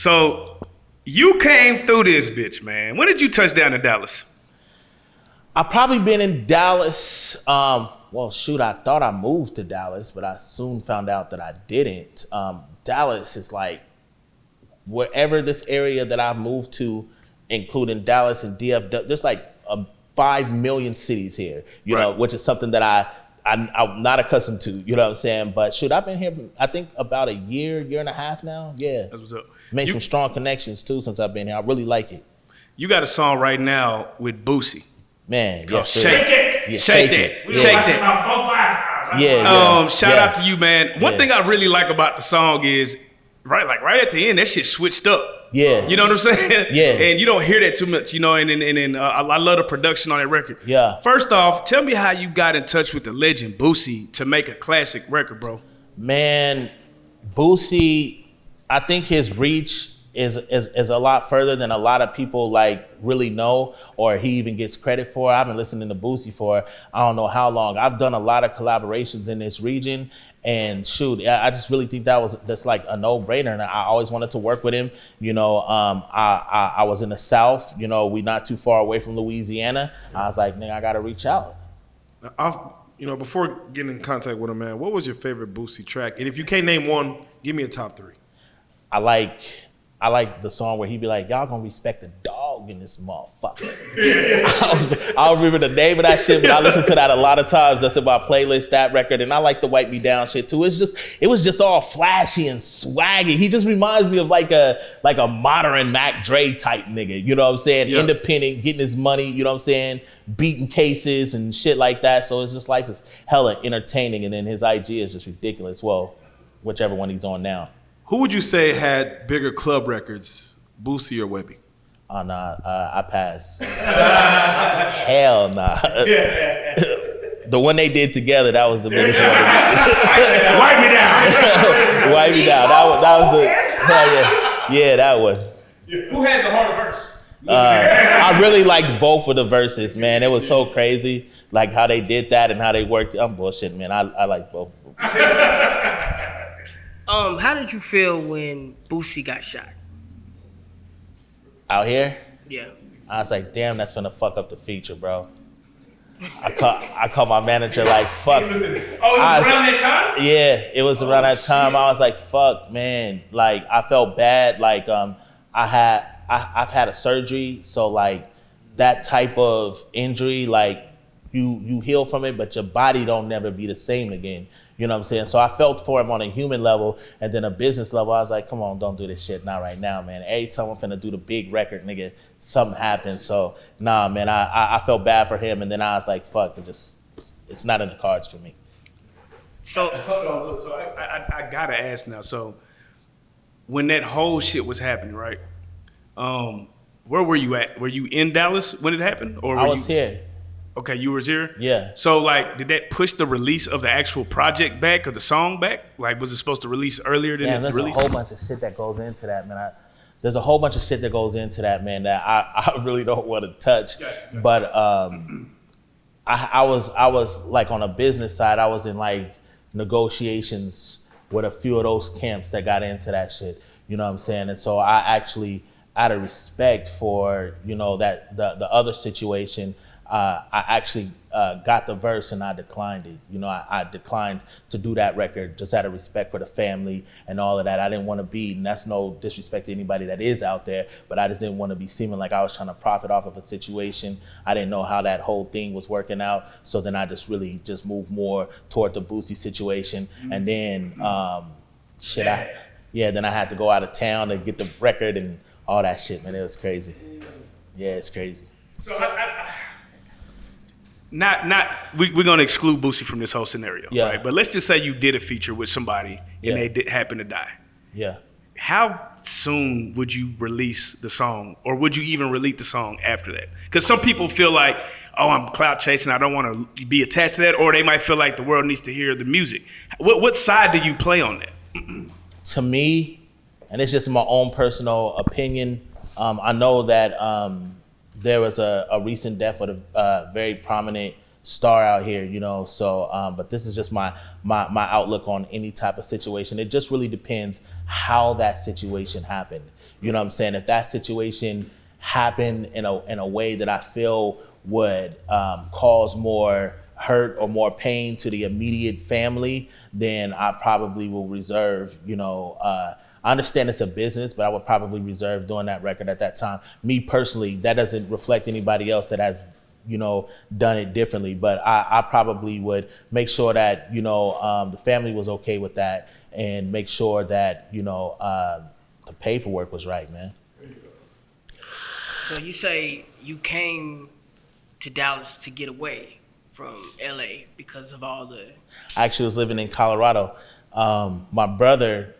So you came through this bitch, man. When did you touch down in Dallas? I've probably been in Dallas. Well, shoot, I thought I moved to Dallas, but I soon found out that I didn't. Dallas is like wherever this area that I've moved to, including Dallas and DFW, there's like 5 million cities here, you know, which is something that I'm not accustomed to, you know what I'm saying? But shoot, I've been here, I think about a year and a half now. Yeah. That's what's up. Made some strong connections too since I've been here. I really like it. You got a song right now with Boosie. Man, yes, Shake It. Yeah, Shake It. We Shake watched It. about 4 or 5 times. Yeah. Shout out to you, man. One thing I really like about the song is right at the end, that shit switched up. Yeah. You know what I'm saying? Yeah. And you don't hear that too much, you know, and I love the production on that record. Yeah. First off, tell me how you got in touch with the legend Boosie to make a classic record, bro. Man, Boosie, I think his reach is a lot further than a lot of people like really know or he even gets credit for. I've been listening to Boosie for I don't know how long. I've done a lot of collaborations in this region, and shoot, I just really think that's like a no-brainer, and I always wanted to work with him. You know, I was in the South, you know, we not too far away from Louisiana. I was like, nigga, I gotta reach out. You know, before getting in contact with him, man, what was your favorite Boosie track? And if you can't name one, give me a top 3. I like the song where he be like, y'all gonna respect the dog in this motherfucker. I don't remember the name of that shit, but I listen to that a lot of times. That's in my playlist, that record. And I like the Wipe Me Down shit too. It was just all flashy and swaggy. He just reminds me of like a modern Mac Dre type nigga. You know what I'm saying? Yeah. Independent, getting his money, you know what I'm saying? Beating cases and shit like that. So it's just life is hella entertaining. And then his IG is just ridiculous. Well, whichever one he's on now. Who would you say had bigger club records, Boosie or Webby? Oh, nah, I pass. Hell nah. The one they did together, that was the biggest one. Wipe me down. Wipe me down. That was the, hell yeah. Yeah, that one. Who had the harder verse? I really liked both of the verses, man. It was so crazy, like how they did that and how they worked. I'm bullshitting, man. I like both of them. How did you feel when Boosie got shot? Out here? Yeah. I was like, damn, that's finna fuck up the feature, bro. I called my manager like, fuck. Oh, it was around that time? Yeah, it was around that time. I was like, fuck, man. Like, I felt bad. Like, I've had a surgery, so like that type of injury, like you heal from it, but your body don't never be the same again. You know what I'm saying? So I felt for him on a human level, and then a business level, I was like, come on, don't do this shit, not right now, man. Every time I'm finna do the big record, nigga, something happens. So nah, man, I felt bad for him, and then I was like, fuck, it's not in the cards for me. So hold on, look, so I gotta ask now. So when that whole shit was happening, right? Where were you at? Were you in Dallas when it happened, or were I was here. Okay, you was here? Yeah. So, like, did that push the release of the actual project back or the song back? Like, was it supposed to release earlier than it there's released? a whole bunch of shit that goes into that, man. There's a whole bunch of shit that goes into that, man, that I really don't want to touch. But I was like on a business side, I was in like negotiations with a few of those camps that got into that shit. You know what I'm saying? And so I actually, out of respect for, you know, that the other situation, I actually got the verse and I declined it. You know, I declined to do that record just out of respect for the family and all of that. I didn't want to be, and that's no disrespect to anybody that is out there, but I just didn't want to be seeming like I was trying to profit off of a situation. I didn't know how that whole thing was working out. So then I just really just moved more toward the Boosie situation. And then, then I had to go out of town to get the record and all that shit, man. It was crazy. Yeah, it's crazy. So we're gonna exclude Boosie from this whole scenario, right? But let's just say you did a feature with somebody and they did happen to die. Yeah. How soon would you release the song, or would you even release the song after that? Because some people feel like, oh, I'm clout chasing, I don't want to be attached to that, or they might feel like the world needs to hear the music. What side do you play on that? To me, and it's just my own personal opinion, I know that there was a recent death of a very prominent star out here, you know. So, but this is just my outlook on any type of situation. It just really depends how that situation happened. You know what I'm saying? If that situation happened in a way that I feel would cause more hurt or more pain to the immediate family, then I probably will reserve, you know, I understand it's a business, but I would probably reserve doing that record at that time. Me personally, that doesn't reflect anybody else that has, you know, done it differently. But I probably would make sure that, you know, the family was okay with that, and make sure that, you know, the paperwork was right, man. So you say you came to Dallas to get away from LA because of all the... I actually was living in Colorado. My brother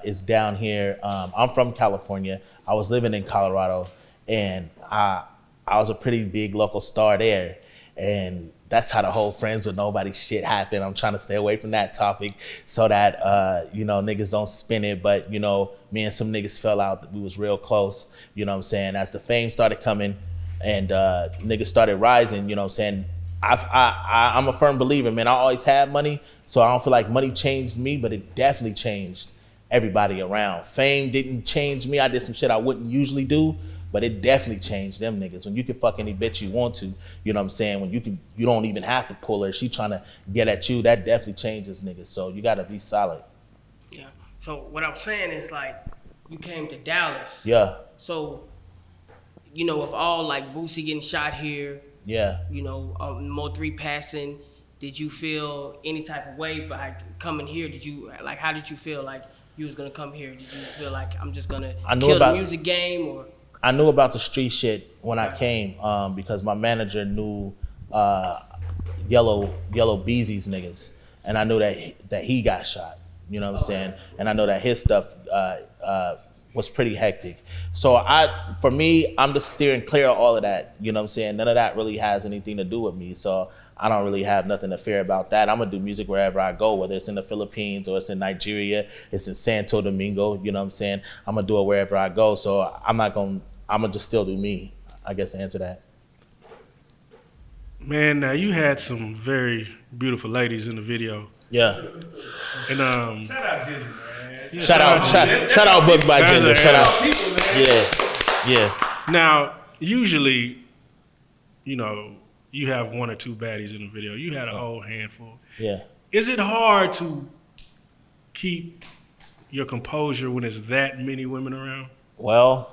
is down here. I'm from California. I was living in Colorado, and I was a pretty big local star there. And that's how the whole Friends with Nobody shit happened. I'm trying to stay away from that topic so that, you know, niggas don't spin it. But, you know, me and some niggas fell out. We was real close, you know what I'm saying? As the fame started coming and niggas started rising, you know what I'm saying? I'm a firm believer, man. I always had money, so I don't feel like money changed me, but it definitely changed everybody around. Fame didn't change me. I did some shit I wouldn't usually do, but it definitely changed them niggas. When you can fuck any bitch you want to, you know what I'm saying? When you don't even have to pull her. She trying to get at you, that definitely changes niggas. So you gotta be solid. Yeah. So what I'm saying is, like, you came to Dallas. Yeah. So, you know, with all like Boosie getting shot here, Yeah. you know, Mo3 passing, did you feel any type of way by coming here? Did you, like, how did you feel like you was gonna come here? Did you feel like I'm just gonna kill the music game, or? I knew about the street shit when I came because my manager knew Yellow Beezy's niggas, and I knew that he got shot. You know what I'm saying? And I know that his stuff was pretty hectic. So for me, I'm just steering clear of all of that. You know what I'm saying? None of that really has anything to do with me. So I don't really have nothing to fear about that. I'm gonna do music wherever I go, whether it's in the Philippines or it's in Nigeria, it's in Santo Domingo, you know what I'm saying? I'm gonna do it wherever I go. So I'm gonna just still do me, I guess, to answer that. Man, now you had some very beautiful ladies in the video. Yeah. And Shout out Jinder, man. Shout out Book by Jinder. Shout out. Yeah. Now, usually, you know, you have one or two baddies in the video. You had a whole handful. Yeah. Is it hard to keep your composure when there's that many women around? Well,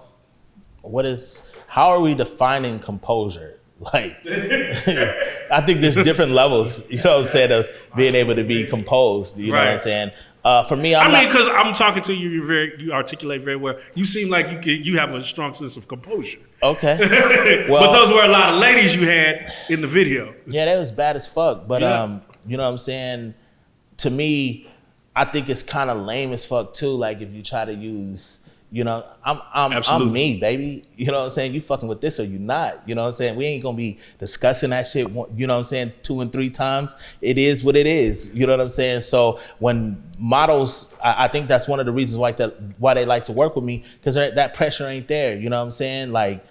how are we defining composure? Like, I think there's different levels, you know what I'm saying, of being able to be composed, you know what I'm saying? For me, because I'm talking to you, you articulate very well. You seem like you have a strong sense of composure. Okay. Well, but those were a lot of ladies you had in the video. Yeah, that was bad as fuck. But you know what I'm saying? To me, I think it's kind of lame as fuck too. Like if you try to use, you know, I'm me, baby. You know what I'm saying? You fucking with this or you not. You know what I'm saying? We ain't gonna be discussing that shit, you know what I'm saying, 2 and 3 times. It is what it is. You know what I'm saying? So when models, I think that's one of the reasons why they like to work with me, because that pressure ain't there. You know what I'm saying? Like,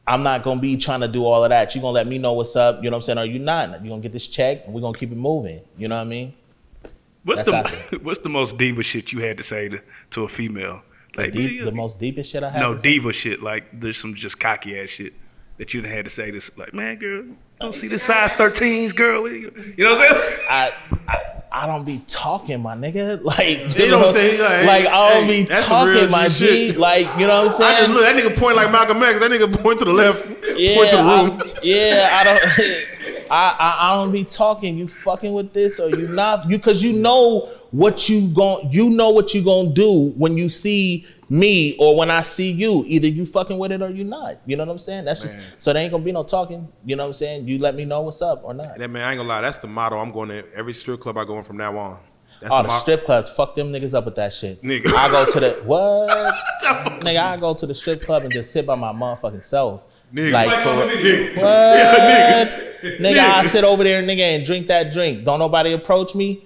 I'm not gonna be trying to do all of that. You gonna let me know what's up, you know what I'm saying? Or you not? You gonna get this check and we're gonna keep it moving. You know what I mean? What's the most diva shit you had to say to a female? Like the most deepest shit I had. No, diva shit. Like there's some just cocky ass shit that you had to say this. Like, man, girl, don't see the size 13s, girl. You know what I'm saying? I don't be talking, my nigga. Like, you don't say like I don't be talking, my G. Like, you know what I'm saying? I just look, that nigga point like Malcolm X. That nigga point to the left, point to the room. I don't. I don't be talking. You fucking with this or you not? Because you know what you gonna do when you see me or when I see you. Either you fucking with it or you not. You know what I'm saying? That's just so there ain't gonna be no talking. You know what I'm saying? You let me know what's up or not. That man, I ain't gonna lie. That's the motto. I'm going to every strip club I go in from now on. That's the strip clubs. Fuck them niggas up with that shit. Nigga. I go to the what? Nigga, I go to the strip club and just sit by my motherfucking self. Nigga. Like for nigga. what? Yeah, nigga, I sit over there, nigga, and drink that drink. Don't nobody approach me,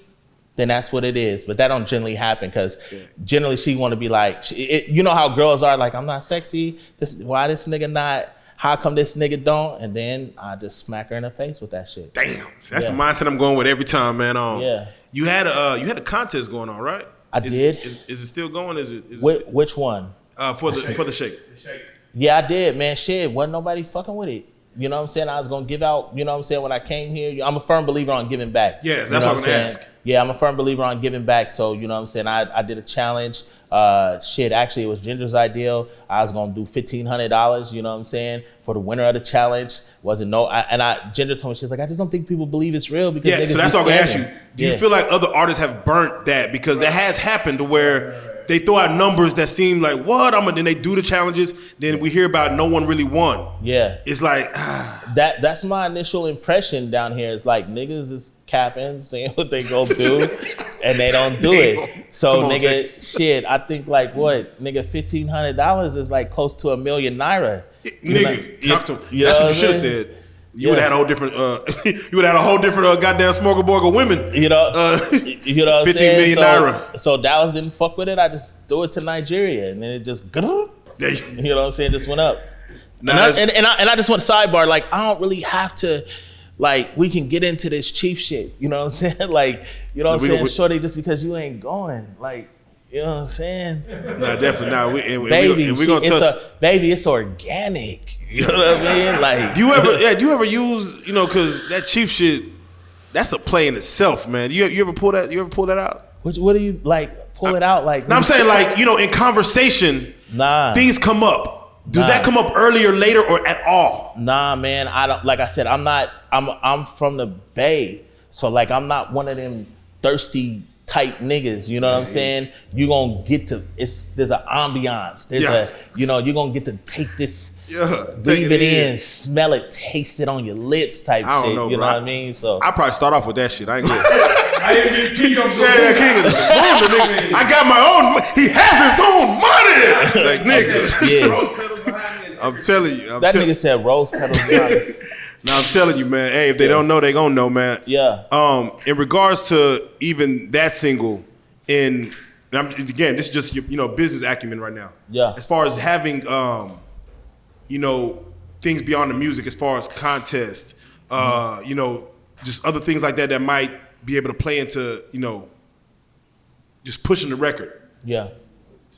then that's what it is. But that don't generally happen because generally she want to be like, you know how girls are like, I'm not sexy. Why this nigga not? How come this nigga don't? And then I just smack her in the face with that shit. Damn, so that's the mindset I'm going with every time, man. Yeah. You had a contest going on, right? I did. Is it still going? Which one? For the shake. Yeah, I did, man. Shit, wasn't nobody fucking with it. You know what I'm saying? I was gonna give out, you know what I'm saying, when I came here. I'm a firm believer on giving back. Yeah, that's what I'm gonna ask. Yeah, I'm a firm believer on giving back. So, you know what I'm saying? I did a challenge. Actually, it was Ginger's idea. I was gonna do $1,500, you know what I'm saying, for the winner of the challenge. Ginger told me, she's like, I just don't think people believe it's real because so that's what I'm gonna ask you. Do you feel like other artists have burnt that? Because that has happened to where they throw out numbers that seem like what? Then they do the challenges. Then we hear about no one really won. Yeah, it's like that's my initial impression down here. It's like niggas is capping, saying what they gonna do, and they don't do it. So nigga, I think like what, nigga, $1,500 is like close to 1 million naira. Nigga, talk to him. That's what you should have said. You would have had a whole different. You would have had a whole different goddamn smorgasbord of women. You know what 15 million naira. So Dallas didn't fuck with it. I just threw it to Nigeria, and then it just, you know what I'm saying, just went up. And I just want to sidebar, like, I don't really have to, like, we can get into this chief shit. You know what I'm saying? Like, you know what I'm saying, shorty, just because you ain't going, like, you know what I'm saying? Nah, definitely not. Baby, it's organic. You know what I mean? Like, do you ever use, because that chief shit, that's a play in itself, man. You ever pull that? You ever pull that out? What do you like? Pull it out like? No, I'm saying like in conversation, things come up. Does that come up earlier, later, or at all? Nah, man. I don't. Like I said, I'm from the Bay, so like I'm not one of them thirsty type niggas, you know what I'm saying? You gonna get to, there's an ambiance. There's you're gonna get to take this, breathe it in, smell it, taste it on your lips type shit. You know what I mean? So I probably start off with that shit. I ain't good. King of the I got my own. He has his own money. Like nigga. I'm telling you. That nigga said rose petals behind it. Now I'm telling you, man. Hey, if they don't know, they gonna know, man. Yeah. In regards to even that single, again, this is just your business acumen right now. Yeah. As far as having things beyond the music, as far as contest, just other things like that might be able to play into just pushing the record. Yeah.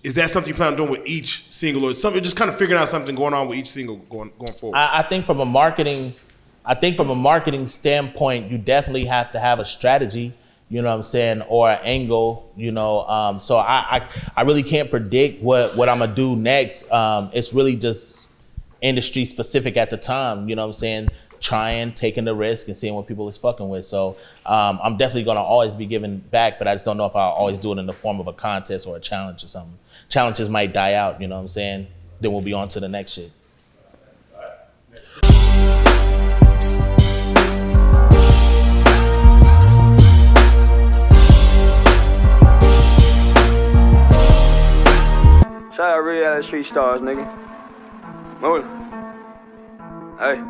Is that something you plan on doing with each single, or something? Just kind of figuring out something going on with each single going forward. I think from a marketing standpoint, you definitely have to have a strategy, you know what I'm saying, or an angle, so I really can't predict what I'm gonna do next. It's really just industry specific at the time, you know what I'm saying, taking the risk and seeing what people is fucking with. So I'm definitely gonna always be giving back, but I just don't know if I'll always do it in the form of a contest or a challenge or something. Challenges might die out, you know what I'm saying? Then we'll be on to the next shit. Shout out RealLyfeStreetStarz, nigga. Move. Hey.